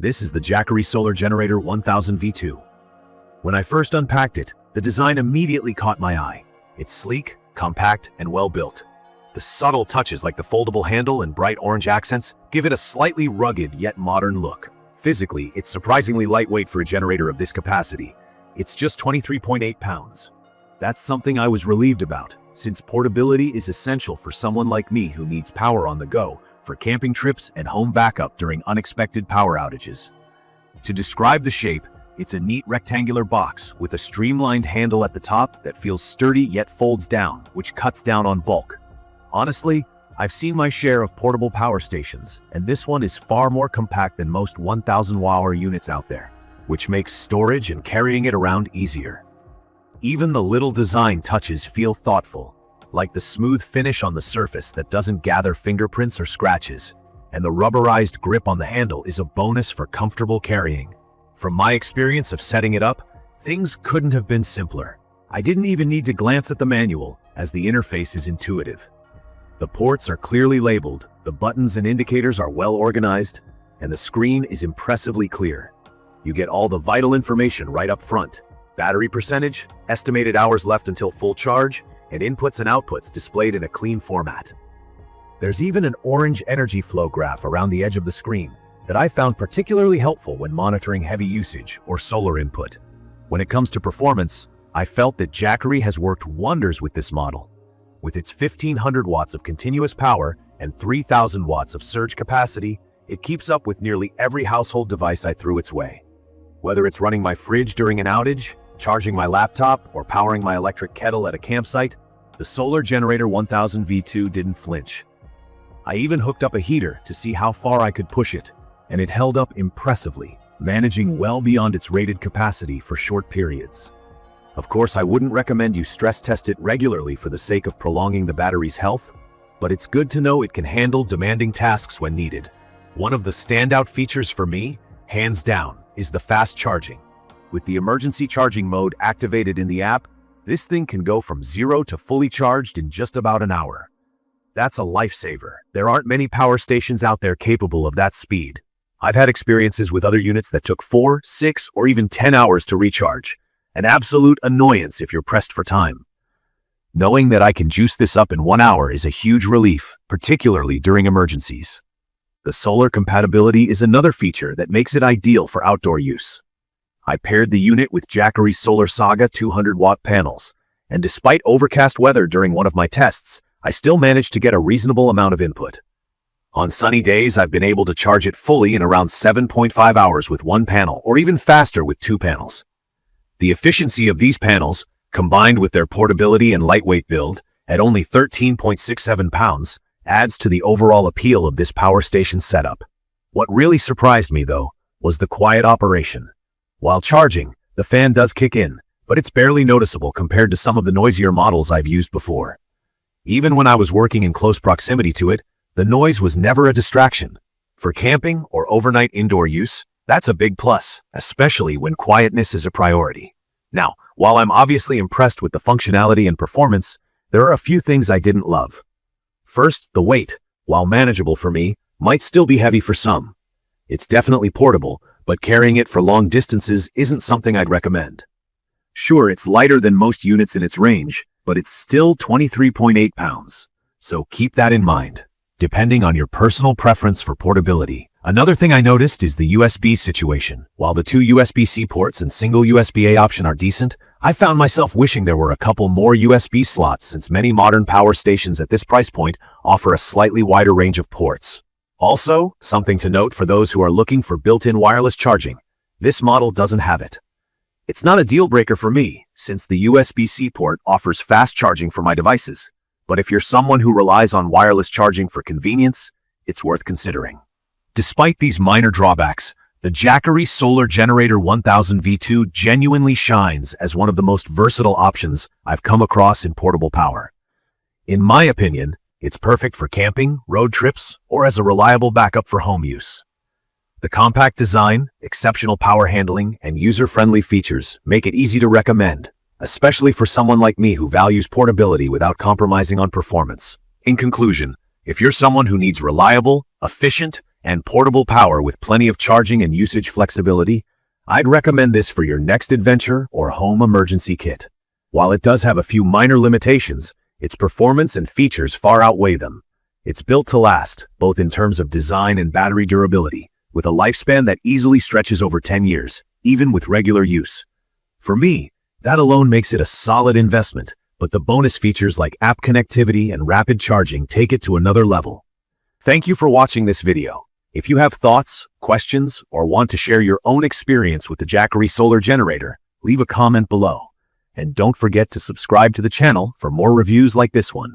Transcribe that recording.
This is the Jackery Solar Generator 1000 V2. When I first unpacked it, the design immediately caught my eye. It's sleek, compact, and well-built. The subtle touches like the foldable handle and bright orange accents give it a slightly rugged yet modern look. Physically, it's surprisingly lightweight for a generator of this capacity. It's just 23.8 pounds. That's something I was relieved about, since portability is essential for someone like me who needs power on the go for camping trips and home backup during unexpected power outages. To describe the shape, it's a neat rectangular box with a streamlined handle at the top that feels sturdy yet folds down, which cuts down on bulk. Honestly, I've seen my share of portable power stations, and this one is far more compact than most 1000 watt-hour units out there, which makes storage and carrying it around easier. Even the little design touches feel thoughtful, like the smooth finish on the surface that doesn't gather fingerprints or scratches, and the rubberized grip on the handle is a bonus for comfortable carrying. From my experience of setting it up, things couldn't have been simpler. I didn't even need to glance at the manual, as the interface is intuitive. The ports are clearly labeled, the buttons and indicators are well organized, and the screen is impressively clear. You get all the vital information right up front: battery percentage, estimated hours left until full charge, and inputs and outputs displayed in a clean format. There's even an orange energy flow graph around the edge of the screen that I found particularly helpful when monitoring heavy usage or solar input. When it comes to performance, I felt that Jackery has worked wonders with this model. With its 1500 watts of continuous power and 3000 watts of surge capacity, it keeps up with nearly every household device I threw its way. Whether it's running my fridge during an outage, charging my laptop, or powering my electric kettle at a campsite, the Solar Generator 1000 V2 didn't flinch. I even hooked up a heater to see how far I could push it, and it held up impressively, managing well beyond its rated capacity for short periods. Of course, I wouldn't recommend you stress test it regularly for the sake of prolonging the battery's health, but it's good to know it can handle demanding tasks when needed. One of the standout features for me, hands down, is the fast charging. With the emergency charging mode activated in the app, this thing can go from 0 to fully charged in just about an hour. That's a lifesaver. There aren't many power stations out there capable of that speed. I've had experiences with other units that took 4, 6, or even 10 hours to recharge. An absolute annoyance if you're pressed for time. Knowing that I can juice this up in 1 hour is a huge relief, particularly during emergencies. The solar compatibility is another feature that makes it ideal for outdoor use. I paired the unit with Jackery Solar Saga 200 watt panels, and despite overcast weather during one of my tests, I still managed to get a reasonable amount of input. On sunny days, I've been able to charge it fully in around 7.5 hours with one panel, or even faster with 2 panels. The efficiency of these panels, combined with their portability and lightweight build, at only 13.67 pounds, adds to the overall appeal of this power station setup. What really surprised me, though, was the quiet operation. While charging, the fan does kick in, but it's barely noticeable compared to some of the noisier models I've used before. Even when I was working in close proximity to it, the noise was never a distraction. For camping or overnight indoor use, that's a big plus, especially when quietness is a priority. Now, while I'm obviously impressed with the functionality and performance, there are a few things I didn't love. First, the weight, while manageable for me, might still be heavy for some. It's definitely portable, but carrying it for long distances isn't something I'd recommend. Sure, it's lighter than most units in its range, but it's still 23.8 pounds, so keep that in mind, depending on your personal preference for portability. Another thing I noticed is the USB situation. While the 2 USB-C ports and single USB-A option are decent, I found myself wishing there were a couple more USB slots, since many modern power stations at this price point offer a slightly wider range of ports. Also, something to note for those who are looking for built-in wireless charging, this model doesn't have it. It's not a deal breaker for me, since the USB-C port offers fast charging for my devices, but if you're someone who relies on wireless charging for convenience, it's worth considering. Despite these minor drawbacks, the Jackery Solar Generator 1000 V2 genuinely shines as one of the most versatile options I've come across in portable power. In my opinion, it's perfect for camping, road trips, or as a reliable backup for home use. The compact design, exceptional power handling, and user-friendly features make it easy to recommend, especially for someone like me who values portability without compromising on performance. In conclusion, if you're someone who needs reliable, efficient, and portable power with plenty of charging and usage flexibility, I'd recommend this for your next adventure or home emergency kit. While it does have a few minor limitations, its performance and features far outweigh them. It's built to last, both in terms of design and battery durability, with a lifespan that easily stretches over 10 years, even with regular use. For me, that alone makes it a solid investment, but the bonus features like app connectivity and rapid charging take it to another level. Thank you for watching this video. If you have thoughts, questions, or want to share your own experience with the Jackery Solar Generator, leave a comment below. And don't forget to subscribe to the channel for more reviews like this one.